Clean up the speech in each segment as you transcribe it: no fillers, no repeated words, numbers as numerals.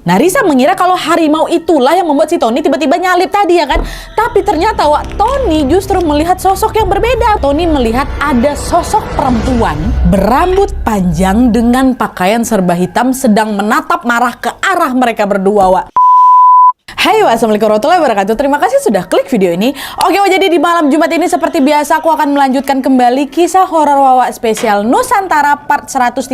Nah, Risa mengira kalau harimau itulah yang membuat si Tony tiba-tiba nyalip tadi ya kan. Tapi ternyata Wak, Tony justru melihat sosok yang berbeda. Tony melihat ada sosok perempuan berambut panjang dengan pakaian serba hitam sedang menatap marah ke arah mereka berdua, Wak. Hai, wassalamualaikum warahmatullahi wabarakatuh. Terima kasih sudah klik video ini. Oke, jadi di malam Jumat ini seperti biasa aku akan melanjutkan kembali kisah horor Wawa spesial Nusantara part 130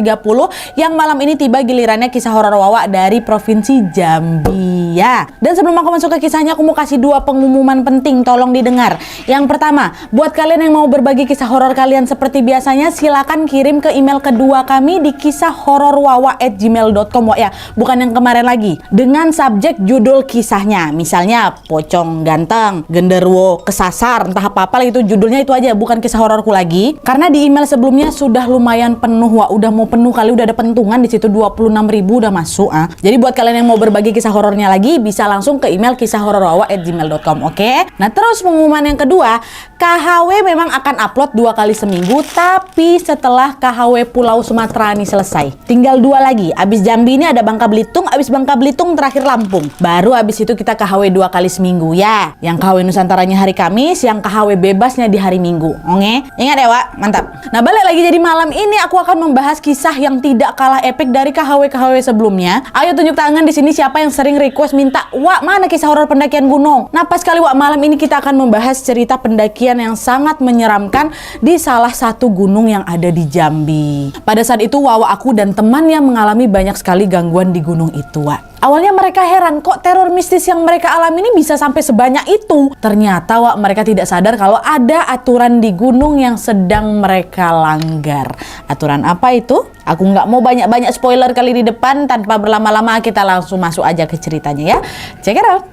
yang malam ini tiba gilirannya kisah horor Wawa dari Provinsi Jambi ya. Dan sebelum aku masuk ke kisahnya, aku mau kasih dua pengumuman penting, tolong didengar. Yang pertama, buat kalian yang mau berbagi kisah horor kalian seperti biasanya, silakan kirim ke email kedua kami di kisahhororwawa@gmail.com ya. Bukan yang kemarin lagi. Dengan subjek judul kisah. Misalnya pocong ganteng, genderuwo kesasar, entah apa-apa itu judulnya itu aja, bukan kisah hororku lagi. Karena di email sebelumnya sudah lumayan penuh, Wak. Udah mau penuh kali, udah ada pentungan di situ 26.000 udah masuk ah. Jadi buat kalian yang mau berbagi kisah horornya lagi bisa langsung ke email kisahhororwawa@gmail.com, oke? Nah, terus pengumuman yang kedua, KHW memang akan upload 2 kali seminggu, tapi setelah KHW Pulau Sumatera ini selesai. Tinggal 2 lagi. Abis Jambi ini ada Bangka Belitung, abis Bangka Belitung terakhir Lampung. Baru abis itu kita KHW 2 kali seminggu ya. Yang KHW Nusantaranya hari Kamis, yang KHW bebasnya di hari Minggu. Oke? Ingat ya, Wak? Mantap. Nah, balik lagi, jadi malam ini aku akan membahas kisah yang tidak kalah epik dari KHW sebelumnya. Ayo tunjuk tangan di sini siapa yang sering request minta, "Wak, mana kisah horor pendakian gunung?" Nah, pas kali Wak, malam ini kita akan membahas cerita pendakian yang sangat menyeramkan di salah satu gunung yang ada di Jambi. Pada saat itu Wawa aku dan temannya mengalami banyak sekali gangguan di gunung itu, Wak. Awalnya mereka heran, kok teror mistis yang mereka alami ini bisa sampai sebanyak itu. Ternyata, Wak, mereka tidak sadar kalau ada aturan di gunung yang sedang mereka langgar. Aturan apa itu? Aku nggak mau banyak-banyak spoiler kali di depan. Tanpa berlama-lama kita langsung masuk aja ke ceritanya ya. Check it out.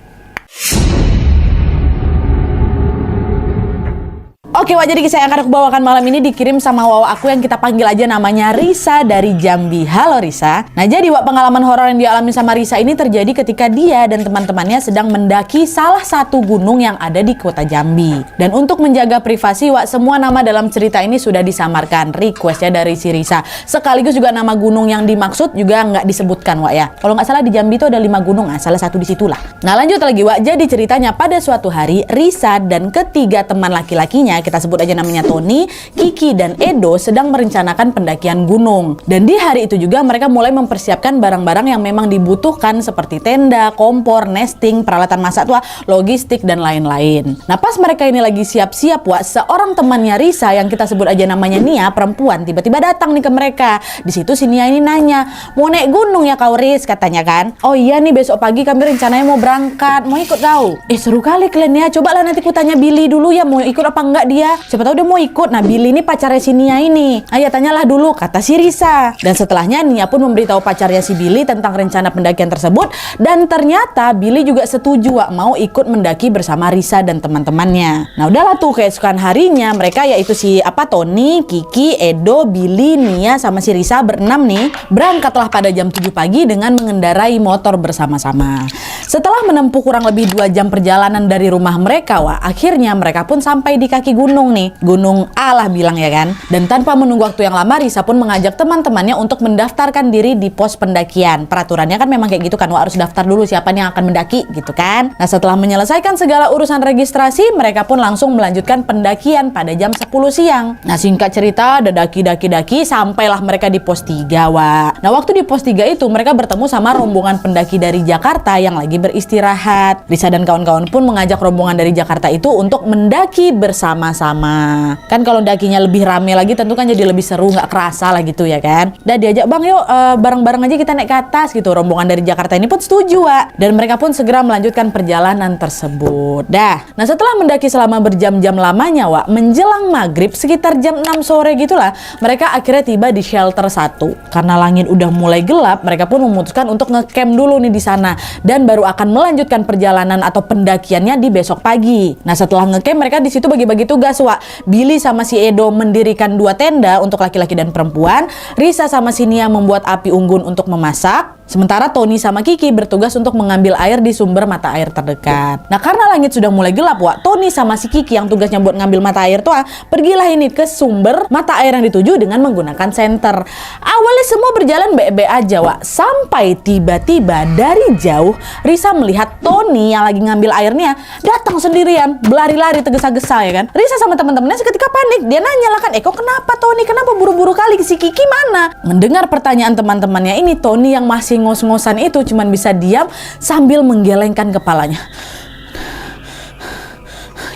Oke, Wak, jadi kisah yang akan aku bawakan malam ini dikirim sama Wawa aku yang kita panggil aja namanya Risa dari Jambi. Halo Risa. Nah, jadi Wak, pengalaman horor yang dialami sama Risa ini terjadi ketika dia dan teman-temannya sedang mendaki salah satu gunung yang ada di kota Jambi. Dan untuk menjaga privasi, Wak, semua nama dalam cerita ini sudah disamarkan. Request ya dari si Risa. Sekaligus juga nama gunung yang dimaksud juga nggak disebutkan, Wak ya. Kalau nggak salah di Jambi itu ada 5 gunung, salah satu di situlah. Nah, lanjut lagi, Wak. Jadi ceritanya pada suatu hari Risa dan ketiga teman laki-lakinya, kita sebut aja namanya Tony, Kiki, dan Edo sedang merencanakan pendakian gunung. Dan di hari itu juga mereka mulai mempersiapkan barang-barang yang memang dibutuhkan seperti tenda, kompor, nesting, peralatan masak tua, logistik, dan lain-lain. Nah, pas mereka ini lagi siap-siap, Wak, seorang temannya Risa yang kita sebut aja namanya Nia, perempuan, tiba-tiba datang nih ke mereka. Di situ si Nia ini nanya, "Mau naik gunung ya kau, Riz?" katanya kan. "Oh iya nih, besok pagi kami rencananya mau berangkat, mau ikut tahu." Seru kali kalian ya, cobalah nanti ku tanya Billy dulu ya, mau ikut apa enggak dia. Siapa tahu dia mau ikut. Nah, Billy ini pacarnya si Nia ini. Ayo tanyalah dulu, kata si Risa. Dan setelahnya Nia pun memberitahu pacarnya si Billy tentang rencana pendakian tersebut. Dan ternyata Billy juga setuju, Wak, mau ikut mendaki bersama Risa dan teman-temannya. Nah, udahlah tuh keesokan harinya mereka yaitu si Tony, Kiki, Edo, Billy, Nia sama si Risa berenam nih berangkatlah pada jam 7 pagi dengan mengendarai motor bersama-sama. Setelah menempuh kurang lebih 2 jam perjalanan dari rumah mereka, Wak, akhirnya mereka pun sampai di kaki gunung nih, Gunung A lah bilang ya kan. Dan tanpa menunggu waktu yang lama, Risa pun mengajak teman-temannya untuk mendaftarkan diri di pos pendakian. Peraturannya kan memang kayak gitu kan, Wak, harus daftar dulu siapa yang akan mendaki gitu kan. Nah, setelah menyelesaikan segala urusan registrasi, mereka pun langsung melanjutkan pendakian pada jam 10 siang. Nah, singkat cerita, ada daki-daki sampailah mereka di pos 3, Wak. Nah, waktu di pos 3 itu mereka bertemu sama rombongan pendaki dari Jakarta yang lagi beristirahat. Risa dan kawan-kawan pun mengajak rombongan dari Jakarta itu untuk mendaki bersama-sama. Kan kalau dakinya lebih rame lagi tentu kan jadi lebih seru, nggak kerasa lah gitu ya kan. Dan diajak, "Bang, yuk bareng-bareng aja kita naik ke atas," gitu. Rombongan dari Jakarta ini pun setuju, Wak. Dan mereka pun segera melanjutkan perjalanan tersebut. Nah, setelah mendaki selama berjam-jam lamanya, Wak, menjelang maghrib sekitar jam 6 sore gitulah, mereka akhirnya tiba di shelter 1. Karena langit udah mulai gelap, mereka pun memutuskan untuk ngecamp dulu nih di sana dan baru akan melanjutkan perjalanan atau pendakiannya di besok pagi. Nah, setelah ngecamp mereka di situ bagi-bagi tugas, Wak. Billy sama si Edo mendirikan 2 tenda untuk laki-laki dan perempuan. Risa sama si Nia membuat api unggun untuk memasak. Sementara Tony sama Kiki bertugas untuk mengambil air di sumber mata air terdekat. Nah, karena langit sudah mulai gelap, Wak, Tony sama si Kiki yang tugasnya buat ngambil mata air tuh pergilah ini ke sumber mata air yang dituju dengan menggunakan senter. Awalnya semua berjalan baik-baik aja, Wak, sampai tiba-tiba dari jauh Risa melihat Tony yang lagi ngambil airnya datang sendirian, berlari-lari tergesa-gesa ya kan. Risa sama teman-temannya seketika panik. Dia nanya lah kan, kok kenapa Tony? Kenapa buru-buru kali? Si Kiki mana? Mendengar pertanyaan teman-temannya ini, Tony yang masih ngos-ngosan itu cuman bisa diam sambil menggelengkan kepalanya.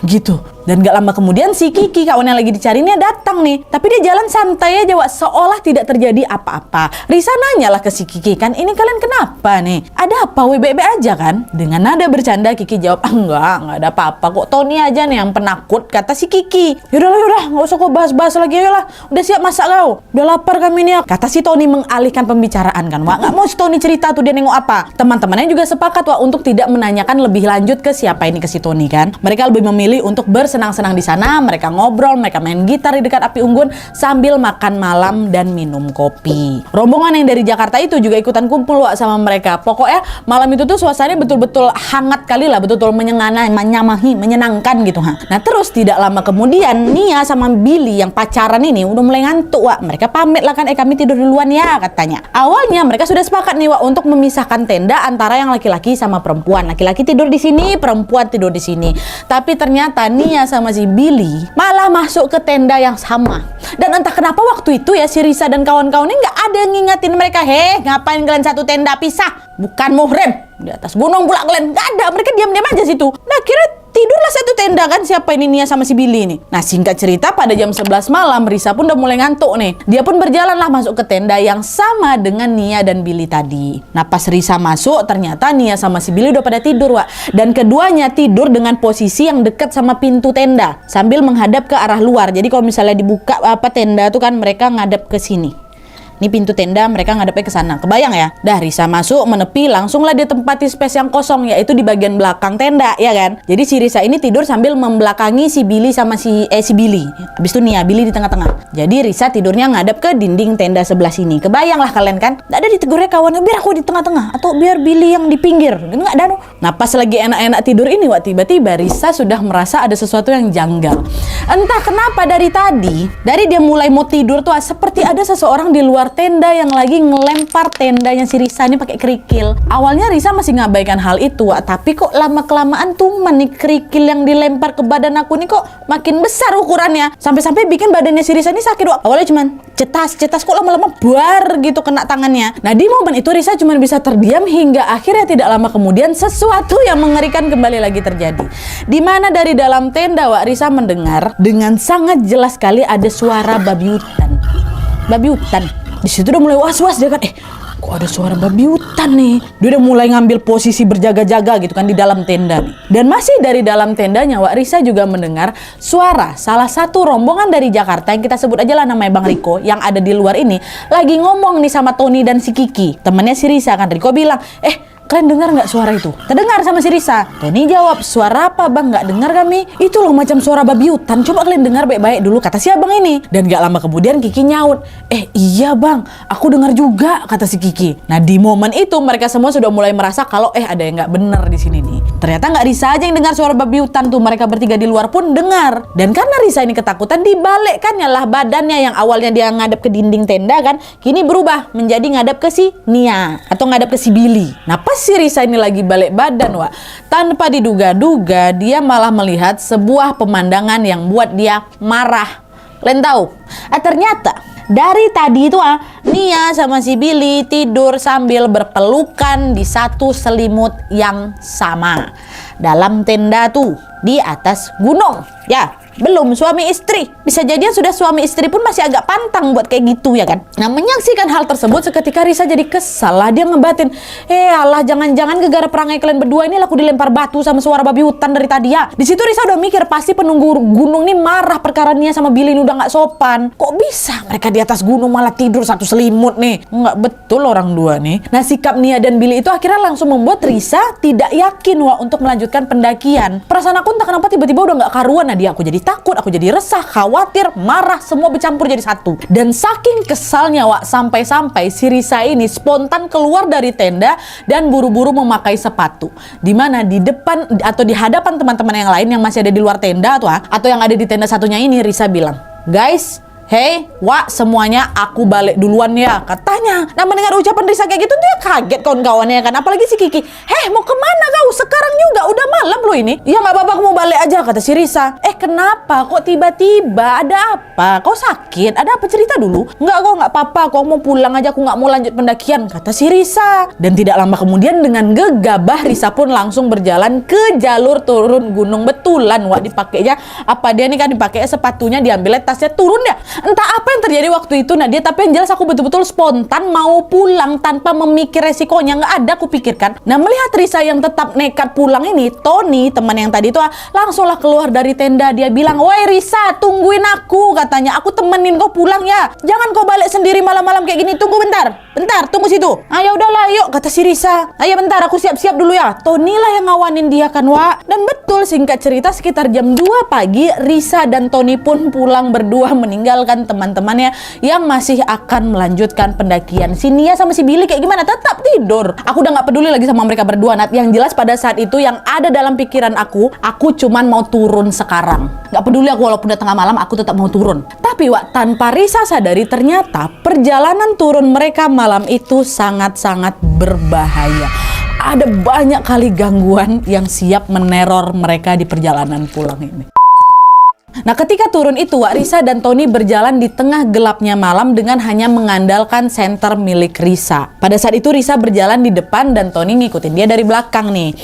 Gitu. Dan gak lama kemudian si Kiki, kawan yang lagi dicarinya, datang nih. Tapi dia jalan santai aja, Wak, seolah tidak terjadi apa-apa. Risa nanyalah ke si Kiki kan, ini kalian kenapa nih? Ada apa? WBB aja kan? Dengan nada bercanda Kiki jawab, enggak ada apa-apa kok. Tony aja nih yang penakut, kata si Kiki. Yaudah, gak usah kok bahas-bahas lagi, ayolah. Udah siap masak kau? Udah lapar kami nih, kata si Tony mengalihkan pembicaraan kan, Wak. Gak mau si Tony cerita tuh dia nengok apa. Teman-temannya juga sepakat, Wak, untuk tidak menanyakan lebih lanjut ke siapa ini, ke si Tony kan. Mereka lebih memilih untuk bersenang-senang di sana. Mereka ngobrol, mereka main gitar di dekat api unggun sambil makan malam dan minum kopi. Rombongan yang dari Jakarta itu juga ikutan kumpul, Wak, sama mereka. Pokoknya malam itu tuh suasananya betul-betul hangat kali lah, betul-betul menyenangkan gitu. Nah terus tidak lama kemudian Nia sama Billy yang pacaran ini udah mulai ngantuk, Wak. Mereka pamit lah kan, kami tidur duluan ya katanya. Awalnya mereka sudah sepakat nih, Wak, untuk memisahkan tenda antara yang laki-laki sama perempuan. Laki-laki tidur di sini, perempuan tidur di sini. Tapi ternyata Nia sama si Billy malah masuk ke tenda yang sama. Dan entah kenapa waktu itu ya si Risa dan kawan-kawannya nggak ada yang ngingetin mereka, ngapain kalian satu tenda pisah? Bukan muhrim di atas gunung pula kalian. Nggak ada, mereka diam-diam aja situ. Nah kira tidurlah satu tenda kan, siapa ini Nia sama si Billy ini. Nah singkat cerita pada jam 11 malam Risa pun udah mulai ngantuk nih. Dia pun berjalanlah masuk ke tenda yang sama dengan Nia dan Billy tadi. Nah pas Risa masuk ternyata Nia sama si Billy udah pada tidur, Wak. Dan keduanya tidur dengan posisi yang dekat sama pintu tenda sambil menghadap ke arah luar. Jadi kalau misalnya dibuka tenda tuh kan mereka ngadap ke sini. Ini pintu tenda, mereka ngadepnya ke sana. Kebayang ya? Dah Risa masuk, menepi, langsunglah dia tempati space yang kosong, yaitu di bagian belakang tenda, ya kan? Jadi si Risa ini tidur sambil membelakangi si Billy sama si Billy. Habis itu Nia, Billy di tengah-tengah. Jadi Risa tidurnya ngadep ke dinding tenda sebelah sini. Kebayang lah kalian kan? Nggak ada ditegurnya kawannya, biar aku di tengah-tengah atau biar Billy yang di pinggir. Nggak ada. Nah pas lagi enak-enak tidur ini, Wak, tiba-tiba Risa sudah merasa ada sesuatu yang janggal. Entah kenapa dari dia mulai mau tidur tuh seperti ada seseorang di luar tenda yang lagi ngelempar tendanya si Risa ini pakai kerikil. Awalnya Risa masih ngabaikan hal itu, Wak, tapi kok lama-kelamaan tuh nih kerikil yang dilempar ke badan aku nih kok makin besar ukurannya. Sampai-sampai bikin badannya si Risa ini sakit, Wak. Awalnya cuman cetas kok lama-lama buar gitu kena tangannya. Nah di momen itu Risa cuma bisa terdiam hingga akhirnya tidak lama kemudian sesuatu yang mengerikan kembali lagi terjadi. Di mana dari dalam tenda, Wak, Risa mendengar dengan sangat jelas sekali ada suara babi hutan. Di situ udah mulai was-was dia kan, kok ada suara babi hutan nih. Dia udah mulai ngambil posisi berjaga-jaga gitu kan di dalam tenda nih. Dan masih dari dalam tendanya, Wak, Risa juga mendengar suara salah satu rombongan dari Jakarta yang kita sebut aja lah namanya Bang Riko yang ada di luar ini lagi ngomong nih sama Tony dan si Kiki, temennya si Risa kan. Riko bilang, kalian dengar nggak suara itu? Terdengar sama si Risa. Tony jawab, suara apa bang? Nggak dengar kami. Itu loh macam suara babi hutan. Coba kalian dengar baik-baik dulu, kata si abang ini. Dan nggak lama kemudian Kiki nyaut, iya bang, aku dengar juga, kata si Kiki. Nah di momen itu mereka semua sudah mulai merasa kalau ada yang nggak benar di sini nih. Ternyata nggak Risa aja yang dengar suara babi hutan tuh. Mereka bertiga di luar pun dengar. Dan karena Risa ini ketakutan, dibalikkannya lah badannya yang awalnya dia ngadep ke dinding tenda kan, kini berubah menjadi ngadep ke si Nia atau ngadep ke si Billy. Nah pas si Risa ini lagi balik badan, Wak, tanpa diduga-duga dia malah melihat sebuah pemandangan yang buat dia marah. Kalian tahu? Ternyata dari tadi itu Nia sama si Billy tidur sambil berpelukan di satu selimut yang sama dalam tenda tuh di atas gunung. Ya, belum suami istri. Bisa jadi yang sudah suami istri pun masih agak pantang buat kayak gitu ya kan. Nah menyaksikan hal tersebut seketika Risa jadi kesal lah. Dia ngebatin, alah jangan-jangan gara-gara perangai kalian berdua ini aku dilempar batu sama suara babi hutan dari tadi ya. Di situ Risa udah mikir pasti penunggu gunung nih marah perkara Nia sama Billy ini udah nggak sopan. Kok bisa mereka di atas gunung malah tidur satu selimut nih? Nggak betul orang dua nih. Nah sikap Nia dan Billy itu akhirnya langsung membuat Risa tidak yakin, Wak, untuk melanjutkan pendakian. Perasaan aku entah kenapa tiba-tiba udah nggak karuan. Nah dia aku jadi takut, aku jadi resah, khawatir, marah, semua bercampur jadi satu. Dan saking kesalnya Wak, sampai-sampai si Risa ini spontan keluar dari tenda dan buru-buru memakai sepatu. Dimana di depan atau di hadapan teman-teman yang lain yang masih ada di luar tenda atau yang ada di tenda satunya ini, Risa bilang, "Guys, hey, Wak, semuanya aku balik duluan ya," katanya. Nah, mendengar ucapan Risa kayak gitu, dia kaget kawan-kawannya kan. Apalagi si Kiki. "Heh, mau kemana kau? Sekarang juga udah malam loh ini." "Ya nggak apa-apa, aku mau balik aja," kata si Risa. Kenapa? Kok tiba-tiba? Ada apa? Kau sakit? Ada apa? Cerita dulu." "Nggak kok, nggak apa-apa. Aku mau pulang aja. Aku nggak mau lanjut pendakian," kata si Risa. Dan tidak lama kemudian dengan gegabah Risa pun langsung berjalan ke jalur turun gunung. Betulan Wak, dipakainya apa dia nih kan, dipakai sepatunya, diambil tasnya, turun dia. Entah apa yang terjadi waktu itu Nadia, tapi yang jelas aku betul-betul spontan mau pulang tanpa memikir resikonya. Nggak ada aku pikirkan. Nah, melihat Risa yang tetap nekat pulang ini, Tony, teman yang tadi itu langsunglah keluar dari tenda. Dia bilang, "Woi Risa, tungguin aku," katanya. "Aku temenin kau pulang ya. Jangan kau balik sendiri malam-malam kayak gini. Tunggu bentar. Bentar, tunggu situ." "Ah, ya udahlah, yuk," kata si Risa. "Ayo bentar, aku siap-siap dulu ya." Tony lah yang ngawanin dia kan, Wak. Dan betul, singkat cerita sekitar jam 2 pagi, Risa dan Tony pun pulang berdua meninggalkan teman-temannya yang masih akan melanjutkan pendakian. Si Nia sama si Billy kayak gimana? Tetap tidur. Aku udah gak peduli lagi sama mereka berdua, Nat. Yang jelas pada saat itu yang ada dalam pikiran aku cuman mau turun sekarang. Gak peduli aku walaupun udah tengah malam, aku tetap mau turun. Tapi Wak, tanpa Risa sadari ternyata perjalanan turun mereka malam itu sangat-sangat berbahaya. Ada banyak kali gangguan yang siap meneror mereka di perjalanan pulang ini. Nah, ketika turun itu, Wak, Risa dan Tony berjalan di tengah gelapnya malam dengan hanya mengandalkan senter milik Risa. Pada saat itu Risa berjalan di depan dan Tony ngikutin dia dari belakang nih.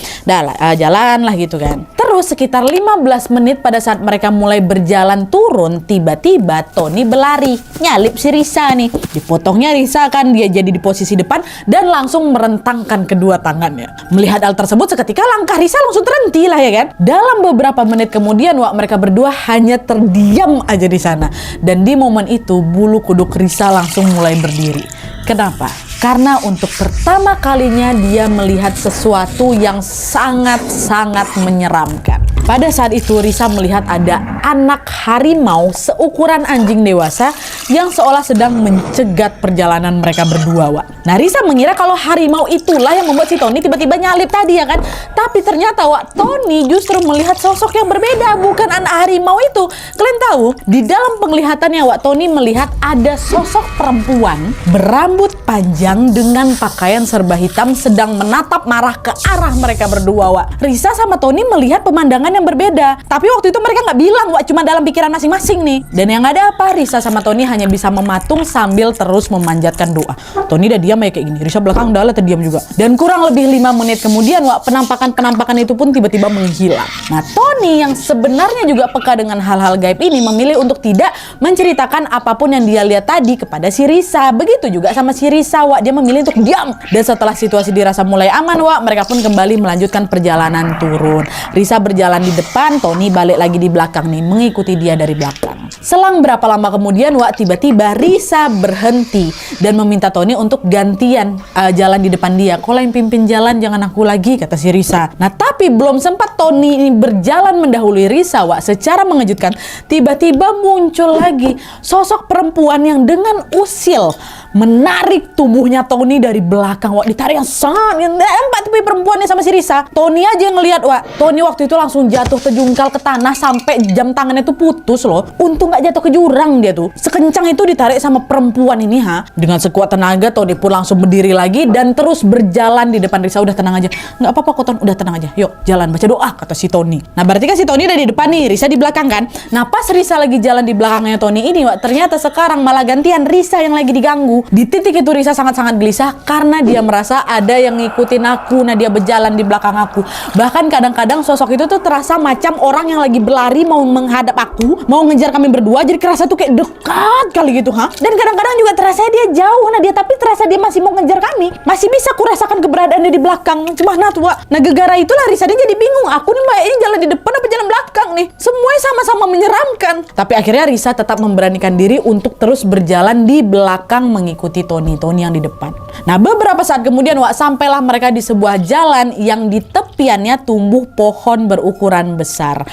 Jalan lah gitu kan. Terus sekitar 15 menit pada saat mereka mulai berjalan turun, tiba-tiba Tony berlari, nyalip si Risa nih. Dipotongnya Risa kan, dia jadi di posisi depan dan langsung merentangkan kedua tangannya. Melihat hal tersebut, seketika langkah Risa langsung terhenti lah ya kan. Dalam beberapa menit kemudian, Wak, mereka berdua hanya terdiam aja di sana. Dan di momen itu bulu kuduk Risa langsung mulai berdiri. Kenapa? Karena untuk pertama kalinya dia melihat sesuatu yang sangat-sangat menyeramkan. Pada saat itu Risa melihat ada anak harimau seukuran anjing dewasa yang seolah sedang mencegat perjalanan mereka berdua, Wak. Nah, Risa mengira kalau harimau itulah yang membuat si Tony tiba-tiba nyalip tadi ya kan. Tapi ternyata, Wak, Tony justru melihat sosok yang berbeda, bukan anak harimau itu. Kalian tahu, di dalam penglihatannya, Wak, Tony melihat ada sosok perempuan berambut panjang dengan pakaian serba hitam sedang menatap marah ke arah mereka berdua, Wak. Risa sama Tony melihat pemandangan yang berbeda. Tapi waktu itu mereka nggak bilang, Wak, cuma dalam pikiran masing-masing nih. Dan yang ada apa? Risa sama Tony hanya bisa mematung sambil terus memanjatkan doa. Tony udah diam ya kayak gini. Risa belakang udah terdiam juga. Dan kurang lebih 5 menit kemudian, Wak, penampakan itu pun tiba-tiba menghilang. Nah, Tony yang sebenarnya juga peka dengan hal-hal gaib ini memilih untuk tidak menceritakan apapun yang dia lihat tadi kepada si Risa. Begitu juga sama si Risa, Wak, dia memilih untuk diam. Dan setelah situasi dirasa mulai aman, Wak, mereka pun kembali melanjutkan perjalanan turun. Risa berjalan di depan, Tony balik lagi di belakang nih, mengikuti dia dari belakang. Selang berapa lama kemudian, Wak, tiba-tiba Risa berhenti dan meminta Tony untuk gantian jalan di depan dia. "Kalau yang pimpin jalan jangan aku lagi," kata si Risa. Nah, tapi belum sempat Tony ini berjalan mendahului Risa, Wak, secara mengejutkan tiba-tiba muncul lagi sosok perempuan yang dengan usil menarik tubuhnya Tony dari belakang, Wak. Ditarik yang sangat empat, tapi perempuannya sama si Risa. Tony aja yang ngelihat, Wak. Tony waktu itu langsung jatuh terjungkal ke tanah sampai jam tangannya tuh putus loh. Untung nggak jatuh ke jurang dia tuh. Sekencang itu ditarik sama perempuan ini, Dengan sekuat tenaga Tony pun langsung berdiri lagi dan terus berjalan di depan Risa. "Udah tenang aja. Nggak apa-apa kok, Ton. Udah tenang aja. Yuk, jalan baca doa," kata si Tony. Nah, berarti kan si Tony udah di depan nih, Risa di belakang kan. Nah, pas Risa lagi jalan di belakangnya Tony ini, Wak, ternyata sekarang malah gantian Risa yang lagi diganggu. Di titik itu Risa sangat-sangat gelisah karena dia merasa ada yang ngikutin aku. Nah, dia berjalan di belakang aku. Bahkan kadang-kadang sosok itu tuh terasa macam orang yang lagi berlari mau menghadap aku, mau ngejar kami berdua, jadi kerasa tuh kayak dekat kali gitu, Dan kadang-kadang juga terasa dia jauh, tapi terasa dia masih mau ngejar kami. Masih bisa aku rasakan keberadaan dia di belakang. Cuma Nah, gegara itulah Risa dia jadi bingung. Aku nih Mbak ini jalan di depan apa jalan belakang nih? Semuanya sama-sama menyeramkan. Tapi akhirnya Risa tetap memberanikan diri untuk terus berjalan di belakang mengikuti Tony yang di depan. Nah, beberapa saat kemudian, Wak, sampailah mereka di sebuah jalan yang di tepiannya tumbuh pohon berukuran berukuran besar.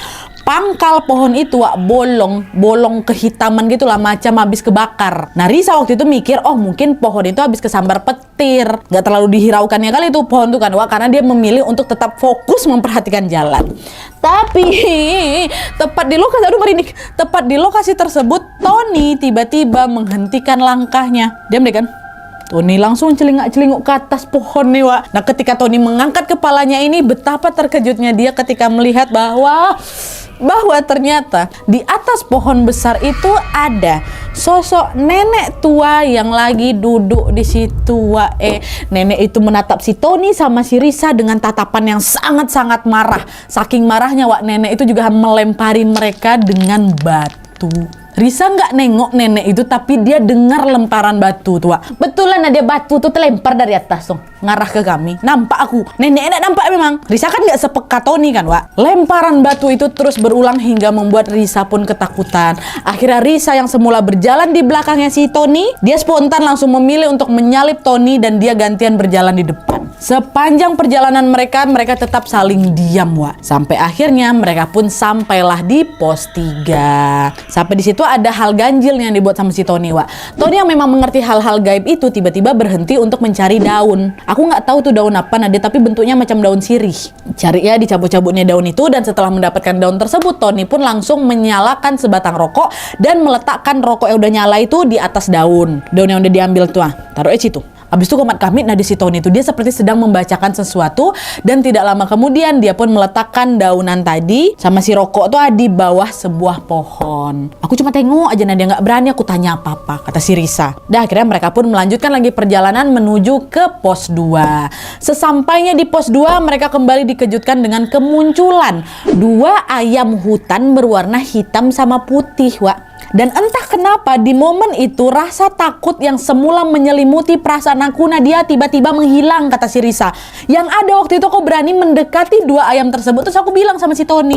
Pangkal pohon itu Wak, bolong kehitaman gitulah, macam habis kebakar. Nah Risa waktu itu mikir, oh mungkin pohon itu habis kesambar petir, nggak terlalu dihiraukannya kali itu pohon itu kan Wak, karena dia memilih untuk tetap fokus memperhatikan jalan. Tapi tepat di lokasi tersebut Tony tiba-tiba menghentikan langkahnya. Diam deh kan. Tony langsung celingak-celinguk ke atas pohon nih Wak. Nah ketika Tony mengangkat kepalanya ini, betapa terkejutnya dia ketika melihat bahwa ternyata di atas pohon besar itu ada sosok nenek tua yang lagi duduk di situ Wak. Nenek itu menatap si Tony sama si Risa dengan tatapan yang sangat-sangat marah. Saking marahnya Wak, nenek itu juga melempari mereka dengan batu. Risa nggak nengok nenek itu, tapi dia dengar lemparan batu tuh Wak. Betulan ada batu tuh terlempar dari atas tuh, ngarah ke kami. Nampak aku, nenek enak nampak memang. Risa kan nggak sepeka Tony kan Wak. Lemparan batu itu terus berulang hingga membuat Risa pun ketakutan. Akhirnya Risa yang semula berjalan di belakangnya si Tony, dia spontan langsung memilih untuk menyalip Tony dan dia gantian berjalan di depan. Sepanjang perjalanan mereka tetap saling diam Wak. Sampai akhirnya mereka pun sampailah di pos 3. Sampai di situ ada hal ganjil yang dibuat sama si Tony Wak. Tony yang memang mengerti hal-hal gaib itu tiba-tiba berhenti untuk mencari daun. Aku nggak tahu tuh daun apa Nadia, tapi bentuknya macam daun sirih. Cari ya, dicabut-cabutnya daun itu, dan setelah mendapatkan daun tersebut Tony pun langsung menyalakan sebatang rokok dan meletakkan rokok yang udah nyala itu di atas daun. Daun yang udah diambil tuh, taruh di situ. Abis itu komat kami, nah di si Tony itu dia seperti sedang membacakan sesuatu, dan tidak lama kemudian dia pun meletakkan daunan tadi sama si rokok tuh di bawah sebuah pohon. Aku cuma tengok aja, Nadia nggak berani aku tanya apa-apa, kata si Risa. Dah akhirnya mereka pun melanjutkan lagi perjalanan menuju ke pos 2. Sesampainya di pos 2 mereka kembali dikejutkan dengan kemunculan 2 ayam hutan berwarna hitam sama putih Wak. Dan entah kenapa di momen itu rasa takut yang semula menyelimuti perasaan aku Nadia tiba-tiba menghilang, kata si Risa. Yang ada waktu itu aku berani mendekati 2 ayam tersebut. Terus aku bilang sama si Tony,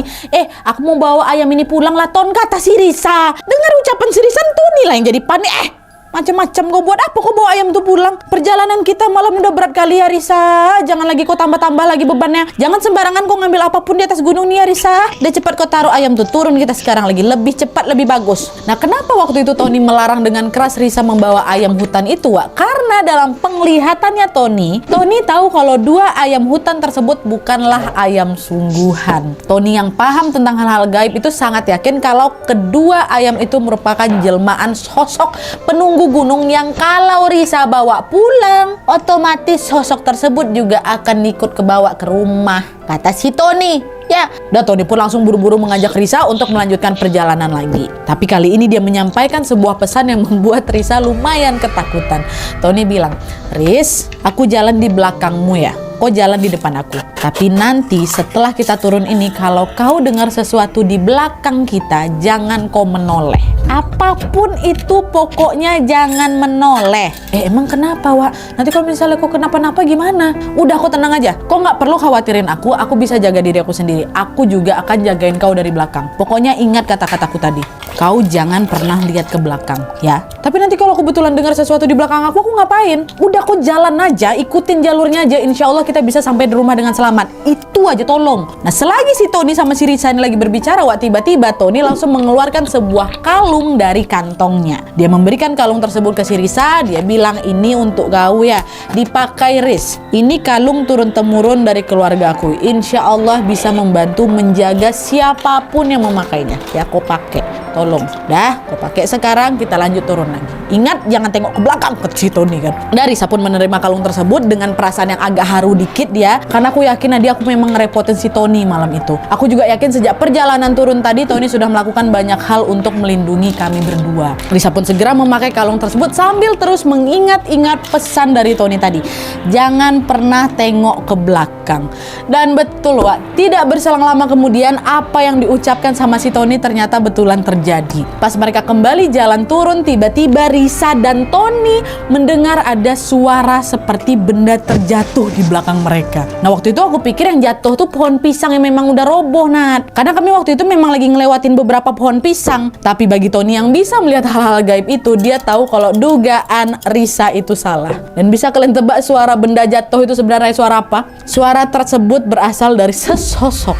aku mau bawa ayam ini pulang lah Ton, kata si Risa. Dengar ucapan si Risa, Tony lah yang jadi panik. Macam-macam kau buat apa kau bawa ayam tuh pulang? Perjalanan kita malam udah berat kali ya Risa. Jangan lagi kau tambah-tambah lagi bebannya. Jangan sembarangan kau ngambil apapun di atas gunung nih ya Risa. Udah cepat kau taruh ayam tuh, turun kita sekarang lagi. Lebih cepat lebih bagus. Nah kenapa waktu itu Tony melarang dengan keras Risa membawa ayam hutan itu Wak? Karena dalam penglihatannya Tony tahu kalau 2 ayam hutan tersebut bukanlah ayam sungguhan. Tony yang paham tentang hal-hal gaib itu sangat yakin kalau kedua ayam itu merupakan jelmaan sosok penunggu gunung yang kalau Risa bawa pulang, otomatis sosok tersebut juga akan ikut kebawa ke rumah, kata si Tony. Ya, dan Tony pun langsung buru-buru mengajak Risa untuk melanjutkan perjalanan lagi. Tapi kali ini dia menyampaikan sebuah pesan yang membuat Risa lumayan ketakutan. Tony bilang, Riz, aku jalan di belakangmu ya. Kau jalan di depan aku. Tapi nanti setelah kita turun ini, kalau kau dengar sesuatu di belakang kita, jangan kau menoleh. Apapun itu pokoknya jangan menoleh. Emang kenapa Wak? Nanti kalau misalnya kau kenapa-napa gimana? Udah kau tenang aja. Kau nggak perlu khawatirin aku bisa jaga diri aku sendiri. Aku juga akan jagain kau dari belakang. Pokoknya ingat kata-kataku tadi. Kau jangan pernah lihat ke belakang, ya. Tapi nanti kalau kebetulan dengar sesuatu di belakang aku ngapain? Udah kau jalan aja, ikutin jalurnya aja. Insya Allah kita bisa sampai di rumah dengan selamat. Itu aja tolong. Nah selagi si Tony sama si Risa ini lagi berbicara Wak, tiba-tiba Tony langsung mengeluarkan sebuah kalung dari kantongnya. Dia memberikan kalung tersebut ke si Risa. Dia bilang, ini untuk kau ya, dipakai Riz. Ini kalung turun-temurun dari keluargaku. Insya Allah bisa membantu menjaga siapapun yang memakainya. Ya kau pakai, tolong. Dah, kau pakai sekarang, kita lanjut turun lagi. Ingat jangan tengok ke belakang, ke si Tony kan. Dan Risa pun menerima kalung tersebut dengan perasaan yang agak haru dikit ya, karena aku yakin Nadia aku memang ngerepotin si Tony malam itu. Aku juga yakin sejak perjalanan turun tadi Tony sudah melakukan banyak hal untuk melindungi kami berdua. Risa pun segera memakai kalung tersebut sambil terus mengingat-ingat pesan dari Tony tadi. Jangan pernah tengok ke belakang. Dan betul Wak, tidak berselang lama kemudian apa yang diucapkan sama si Tony ternyata betulan terjadi. terjadi. Pas mereka kembali jalan turun, tiba-tiba Risa dan Tony mendengar ada suara seperti benda terjatuh di belakang mereka. Nah waktu itu aku pikir yang jatuh tuh pohon pisang yang memang udah roboh, Nat. Karena kami waktu itu memang lagi ngelewatin beberapa pohon pisang. Tapi bagi Tony yang bisa melihat hal-hal gaib itu, dia tahu kalau dugaan Risa itu salah. Dan bisa kalian tebak suara benda jatuh itu sebenarnya suara apa? Suara tersebut berasal dari sesosok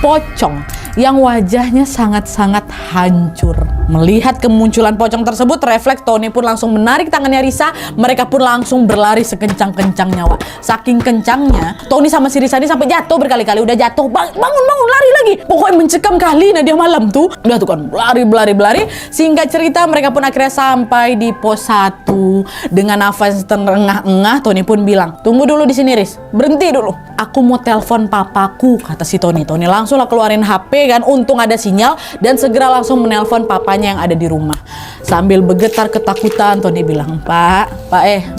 pocong yang wajahnya sangat-sangat hancur. Melihat kemunculan pocong tersebut, refleks Tony pun langsung menarik tangannya Risa. Mereka pun langsung berlari sekencang-kencangnya, Wak. Saking kencangnya, Tony sama si Risa ini sampai jatuh berkali-kali. Udah jatuh, bangun, lari lagi. Pokoknya mencekam kali Nadia malam tuh. Udah tuh kan, berlari. Singkat cerita, mereka pun akhirnya sampai di pos 1. Dengan nafas terengah-engah, Tony pun bilang, tunggu dulu di sini, Riz. Berhenti dulu. Aku mau telepon papaku, kata si Tony. Tony langsung lah keluarin HP kan, untung ada sinyal, dan segera langsung menelpon papanya yang ada di rumah. Sambil bergetar ketakutan, Tony bilang, Pak,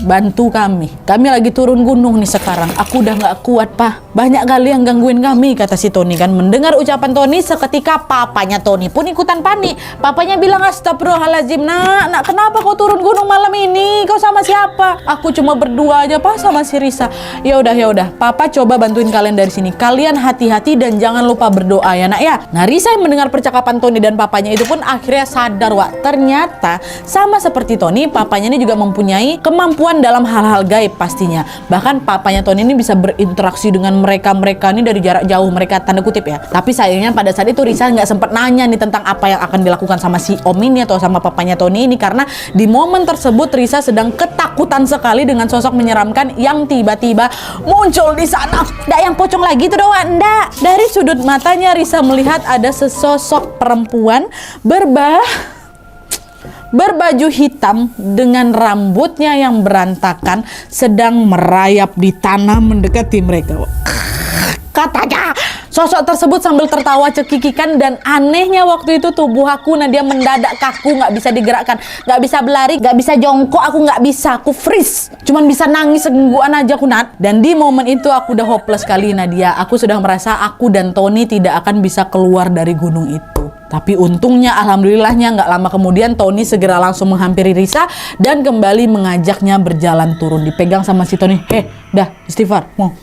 bantu kami. Kami lagi turun gunung nih sekarang. Aku udah gak kuat, Pak. Banyak kali yang gangguin kami, kata si Tony kan. Mendengar ucapan Tony, seketika papanya Tony pun ikutan panik. Papanya bilang, astagfirullahaladzim, nak, kenapa kau turun gunung malam ini? Kau sama siapa? Aku cuma berdua aja, Pak, sama si Risa. Ya udah, Papa coba bantuin kalian dari sini. Kalian hati-hati dan jangan lupa berdoa ya, nak ya. Nah, Risa yang mendengar percakapan Tony dan papanya itu pun akhirnya sadar, Wak. Ternyata sama seperti Tony, papanya ini juga mempunyai kemampuan dalam hal-hal gaib pastinya. Bahkan papanya Tony ini bisa berinteraksi dengan mereka ini dari jarak jauh, mereka tanda kutip ya. Tapi sayangnya pada saat itu Risa nggak sempat nanya nih tentang apa yang akan dilakukan sama si Om ini atau sama papanya Tony ini, karena di momen tersebut Risa sedang ketakutan sekali dengan sosok menyeramkan yang tiba-tiba muncul di sana. Nggak yang pocong lagi tuh doang, nggak. Dari sudut matanya Risa melihat ada sesosok perempuan berbaju hitam dengan rambutnya yang berantakan sedang merayap di tanah mendekati mereka. Katanya sosok tersebut sambil tertawa cekikikan, dan anehnya waktu itu tubuh aku Nadia mendadak kaku, nggak bisa digerakkan, nggak bisa berlari, nggak bisa jongkok, aku freeze, cuman bisa nangis segengguan aja aku, Nat. Dan di momen itu aku udah hopeless kali, Nadia. Aku sudah merasa aku dan Tony tidak akan bisa keluar dari gunung itu. Tapi untungnya, alhamdulillahnya, nggak lama kemudian Tony segera langsung menghampiri Risa dan kembali mengajaknya berjalan turun. Dipegang sama si Tony, dah istighfar, mau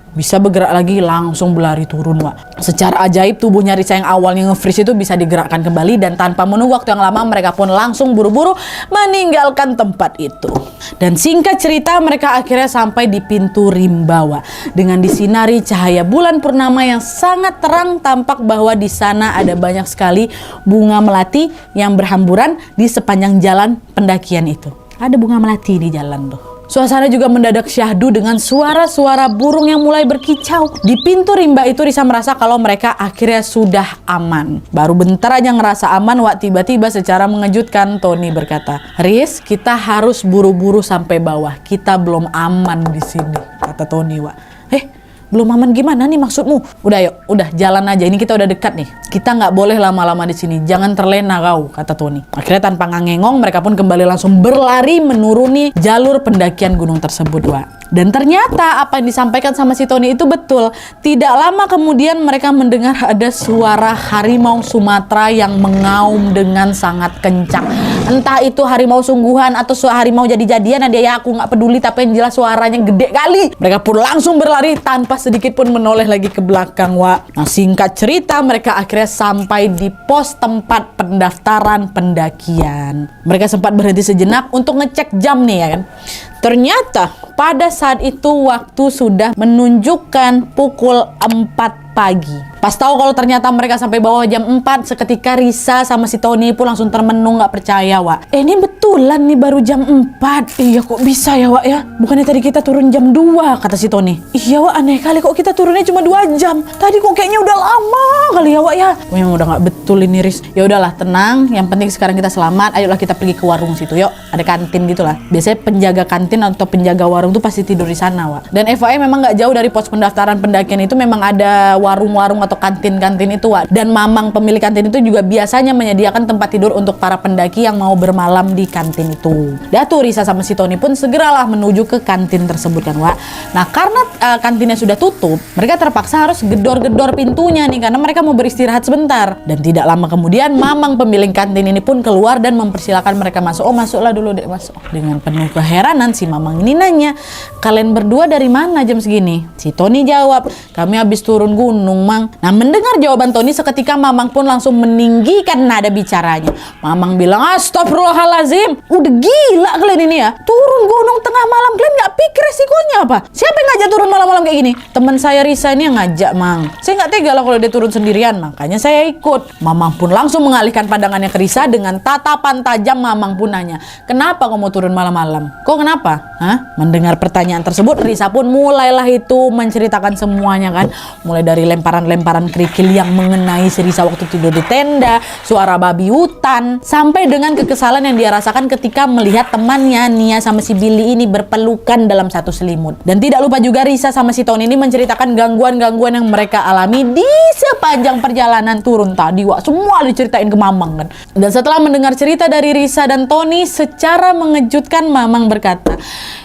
bisa bergerak lagi, langsung berlari turun, Wak. Secara ajaib tubuhnya Risa yang awalnya nge-freeze itu bisa digerakkan kembali, dan tanpa menunggu waktu yang lama mereka pun langsung buru-buru meninggalkan tempat itu. Dan singkat cerita, mereka akhirnya sampai di pintu rimba, Wak. Dengan disinari cahaya bulan purnama yang sangat terang, tampak bahwa di sana ada banyak sekali bunga melati yang berhamburan di sepanjang jalan pendakian itu. Ada bunga melati di jalan tuh. Suasana juga mendadak syahdu dengan suara-suara burung yang mulai berkicau. Di pintu rimba itu Risa merasa kalau mereka akhirnya sudah aman. Baru bentar aja ngerasa aman, Wak, tiba-tiba secara mengejutkan Tony berkata, Riz, kita harus buru-buru sampai bawah. Kita belum aman di sini, kata Tony, Wak. Belum aman gimana nih maksudmu? Udah jalan aja. Ini kita udah dekat nih. Kita nggak boleh lama-lama di sini. Jangan terlena kau, kata Tony. Akhirnya tanpa ngangengong, mereka pun kembali langsung berlari menuruni jalur pendakian gunung tersebut, Wak. Dan ternyata apa yang disampaikan sama si Tony itu betul. Tidak lama kemudian mereka mendengar ada suara harimau Sumatera yang mengaum dengan sangat kencang. Entah itu harimau sungguhan atau harimau jadi-jadian, ya aku nggak peduli, tapi yang jelas suaranya gede kali. Mereka pun langsung berlari tanpa sedikit pun menoleh lagi ke belakang, Wak. Nah, singkat cerita, mereka akhirnya sampai di pos tempat pendaftaran pendakian. Mereka sempat berhenti sejenak untuk ngecek jam nih ya kan. Ternyata pada saat itu waktu sudah menunjukkan pukul 4 pagi. Pas tahu kalau ternyata mereka sampai bawah jam 4, seketika Risa sama si Tony pun langsung termenung gak percaya, Wak. Ini betulan nih baru jam 4. Iya kok bisa ya, Wak ya? Bukannya tadi kita turun jam 2, kata si Tony. Iya, Wak, aneh kali kok kita turunnya cuma 2 jam. Tadi kok kayaknya udah lama kali ya, Wak ya? Memang udah gak betul ini, Riz. Ya udahlah, tenang. Yang penting sekarang kita selamat. Ayolah kita pergi ke warung situ, yuk. Ada kantin gitulah. Biasanya penjaga kantin atau penjaga warung tuh pasti tidur di sana, Wak. Dan FYI memang gak jauh dari pos pendaftaran pendakian itu memang ada warung-warung atau kantin-kantin itu, Wak. Dan mamang pemilik kantin itu juga biasanya menyediakan tempat tidur untuk para pendaki yang mau bermalam di kantin itu. Datu Risa sama si Tony pun segeralah menuju ke kantin tersebut kan, Wak. Nah, karena kantinnya sudah tutup, mereka terpaksa harus gedor-gedor pintunya nih karena mereka mau beristirahat sebentar. Dan tidak lama kemudian mamang pemilik kantin ini pun keluar dan mempersilahkan mereka masuk. Oh, masuklah dulu, Dek, masuk. Dengan penuh keheranan si mamang ini nanya, "Kalian berdua dari mana jam segini?" Si Tony jawab, "Kami habis turun gunung, Mang." Nah, mendengar jawaban Tony seketika mamang pun langsung meninggikan nada bicaranya. Mamang bilang, "Astagfirullahalazim, udah gila kalian ini ya, turun gunung tengah malam, kalian nggak pikir resikonya apa? Siapa yang ngajak turun malam-malam kayak gini?" "Teman saya Risa ini yang ngajak, Mang. Saya nggak tega lah kalau dia turun sendirian, makanya saya ikut." Mamang pun langsung mengalihkan pandangannya ke Risa dengan tatapan tajam. Mamang pun nanya, "Kenapa kamu mau turun malam-malam? Kok kenapa?" Hah? Mendengar pertanyaan tersebut, Risa pun mulailah itu menceritakan semuanya kan. Mulai dari lemparan-lemparan kerikil yang mengenai si Risa waktu tidur di tenda, suara babi hutan, sampai dengan kekesalan yang dia rasakan ketika melihat temannya Nia sama si Billy ini berpelukan dalam satu selimut. Dan tidak lupa juga Risa sama si Tony ini menceritakan gangguan-gangguan yang mereka alami di sepanjang perjalanan turun tadi, Wak. Semua diceritain ke mamang kan. Dan setelah mendengar cerita dari Risa dan Tony, secara mengejutkan mamang berkata,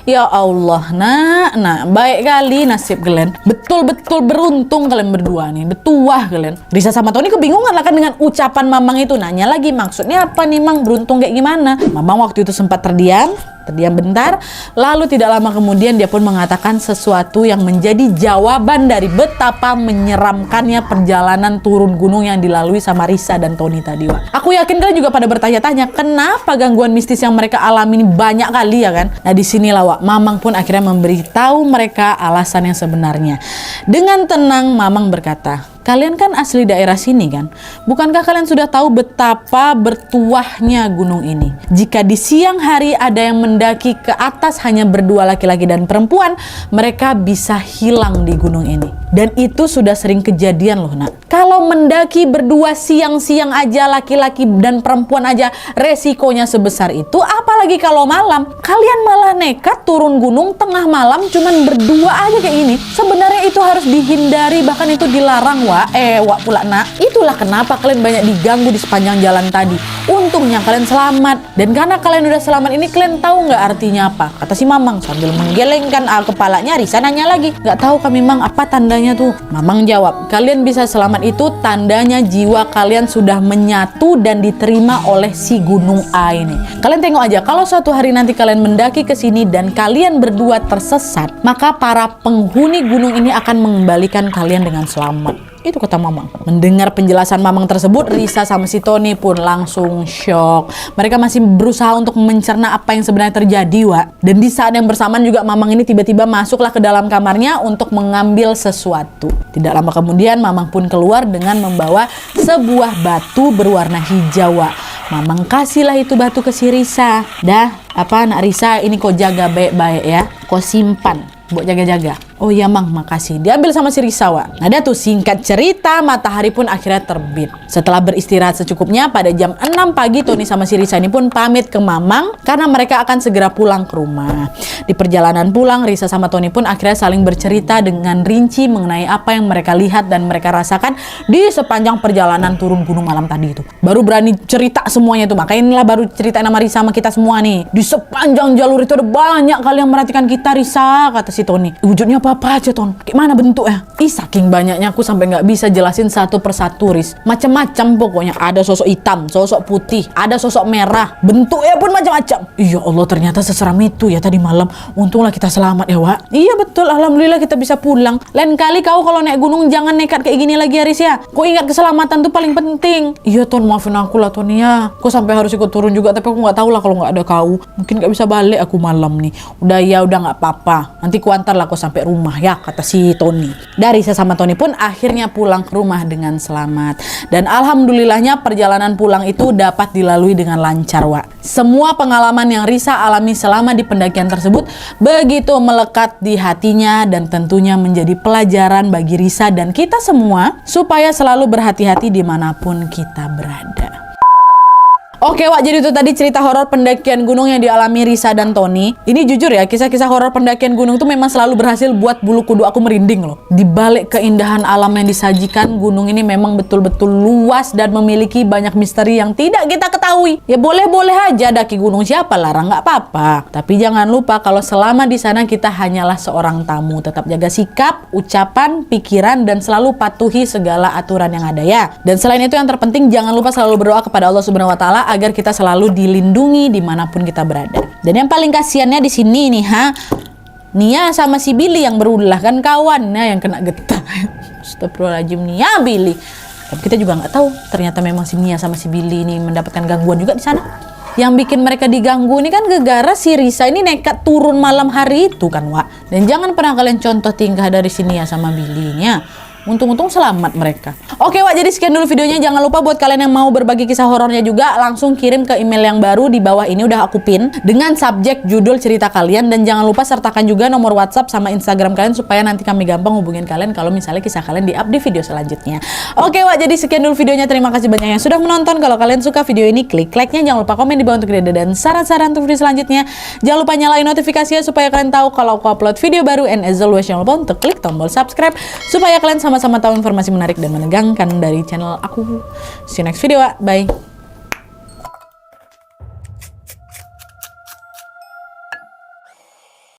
"Ya Allah, nak, baik kali nasib kalian. Betul-betul beruntung kalian berdua nih, betuah kalian." Risa sama Tony kebingungan lah kan dengan ucapan mamang itu. Nanya lagi, maksudnya apa nih, Mang? Beruntung kayak gimana? Mamang waktu itu sempat terdiam bentar, lalu tidak lama kemudian dia pun mengatakan sesuatu yang menjadi jawaban dari betapa menyeramkannya perjalanan turun gunung yang dilalui sama Risa dan Tony tadi, Wak. Aku yakin kalian juga pada bertanya-tanya kenapa gangguan mistis yang mereka alami ini banyak kali ya kan. Nah, disinilah, Wak, mamang pun akhirnya memberitahu mereka alasan yang sebenarnya. Dengan tenang mamang berkata, "Kalian kan asli daerah sini kan? Bukankah kalian sudah tahu betapa bertuahnya gunung ini? Jika di siang hari ada yang mendaki ke atas hanya berdua laki-laki dan perempuan, mereka bisa hilang di gunung ini. Dan itu sudah sering kejadian loh, nak. Kalau mendaki berdua siang-siang aja laki-laki dan perempuan aja resikonya sebesar itu, apalagi kalau malam. Kalian malah nekat turun gunung tengah malam cuman berdua aja kayak ini. Sebenarnya itu harus dihindari, bahkan itu dilarang, Wak pula, nak. Itulah kenapa kalian banyak diganggu di sepanjang jalan tadi. Untungnya kalian selamat. Dan karena kalian udah selamat ini, kalian tahu nggak artinya apa?" Kata si mamang sambil menggelengkan kepalanya. Risa nanya lagi, "Nggak tahu kami, Mang, apa tandanya tuh?" Mamang jawab, "Kalian bisa selamat itu tandanya jiwa kalian sudah menyatu dan diterima oleh si gunung A ini. Kalian tengok aja, kalau suatu hari nanti kalian mendaki ke sini dan kalian berdua tersesat, maka para penghuni gunung ini akan mengembalikan kalian dengan selamat." Itu kata mamang. Mendengar penjelasan mamang tersebut, Risa sama si Tony pun langsung shock. Mereka masih berusaha untuk mencerna apa yang sebenarnya terjadi, Wak. Dan di saat yang bersamaan juga mamang ini tiba-tiba masuklah ke dalam kamarnya untuk mengambil sesuatu. Tidak lama kemudian mamang pun keluar dengan membawa sebuah batu berwarna hijau, Wak. Mamang kasihlah itu batu ke si Risa. "Dah, nak Risa, ini kau jaga baik-baik ya. Kau simpan buat jaga-jaga." "Oh iya, Mang, makasih." Diambil sama si Risa, Wak. Nah, tuh singkat cerita, matahari pun akhirnya terbit. Setelah beristirahat secukupnya, pada jam 6 pagi Tony sama si Risa ini pun pamit ke mamang karena mereka akan segera pulang ke rumah. Di perjalanan pulang, Risa sama Tony pun akhirnya saling bercerita dengan rinci mengenai apa yang mereka lihat dan mereka rasakan di sepanjang perjalanan turun gunung malam tadi itu. Baru berani cerita semuanya tuh, makanya inilah baru cerita nama Risa sama kita semua nih. "Di sepanjang jalur itu ada banyak kali yang merhatikan kita, Risa," kata si Tony. "Wujudnya apa aja, Ton? Gimana bentuknya?" Saking banyaknya aku sampai nggak bisa jelasin satu persatu, Riz. Macam-macam pokoknya. Ada sosok hitam, sosok putih, ada sosok merah. Bentuknya pun macam-macam. Ya Allah, ternyata seseram itu ya tadi malam. Untunglah kita selamat ya, Wak. Iya betul, alhamdulillah kita bisa pulang. Lain kali kau kalau naik gunung jangan nekat kayak gini lagi ya, Riz ya. Kau ingat keselamatan tuh paling penting. Iya, Ton, maafin aku lah, Ton ya. Kau sampai harus ikut turun juga, tapi aku nggak tahu lah kalau nggak ada kau. Mungkin nggak bisa balik aku malam nih. Udah nggak apa-apa. Nanti kuantar lah kau sampai rumah ya, kata si Tony. Dari saya sama Tony pun akhirnya pulang ke rumah dengan selamat. Dan alhamdulillahnya perjalanan pulang itu dapat dilalui dengan lancar, Wak. Semua pengalaman yang Risa alami selama di pendakian tersebut begitu melekat di hatinya dan tentunya menjadi pelajaran bagi Risa dan kita semua supaya selalu berhati-hati dimanapun kita berada. Oke Wak, jadi itu tadi cerita horor pendakian gunung yang dialami Risa dan Tony. Ini jujur ya, kisah-kisah horor pendakian gunung tuh memang selalu berhasil buat bulu kudu aku merinding loh. Di balik keindahan alam yang disajikan, gunung ini memang betul-betul luas dan memiliki banyak misteri yang tidak kita ketahui. Ya boleh-boleh aja daki gunung, siapa larang, nggak apa-apa. Tapi jangan lupa kalau selama di sana kita hanyalah seorang tamu. Tetap jaga sikap, ucapan, pikiran, dan selalu patuhi segala aturan yang ada ya. Dan selain itu yang terpenting, jangan lupa selalu berdoa kepada Allah Subhanahu Wa Taala agar kita selalu dilindungi dimanapun kita berada. Dan yang paling kasihannya di sini nih, Nia sama si Billy yang berulah kan kawannya yang kena getah. Astagfirullahaladzim, Nia, Billy. Tapi kita juga nggak tahu, ternyata memang si Nia sama si Billy ini mendapatkan gangguan juga di sana. Yang bikin mereka diganggu ini kan gara-gara si Risa ini nekat turun malam hari itu kan, Wak. Dan jangan pernah kalian contoh tingkah dari si Nia sama Billy-nya. Untung-untung selamat mereka. Oke Wak, jadi sekian dulu videonya. Jangan lupa buat kalian yang mau berbagi kisah horornya juga, langsung kirim ke email yang baru di bawah ini, udah aku pin, dengan subjek judul cerita kalian. Dan jangan lupa sertakan juga nomor WhatsApp sama Instagram kalian supaya nanti kami gampang hubungin kalian kalau misalnya kisah kalian di-up di video selanjutnya. Oke Wak, jadi sekian dulu videonya. Terima kasih banyak yang sudah menonton. Kalau kalian suka video ini, klik like-nya. Jangan lupa komen di bawah untuk ide dan saran-saran untuk video selanjutnya. Jangan lupa nyalain notifikasinya supaya kalian tahu kalau aku upload video baru. And as always, jangan lupa untuk klik tombol subscribe supaya kalian sama-sama tahu informasi menarik dan menegangkan dari channel aku. See you next video, Bye.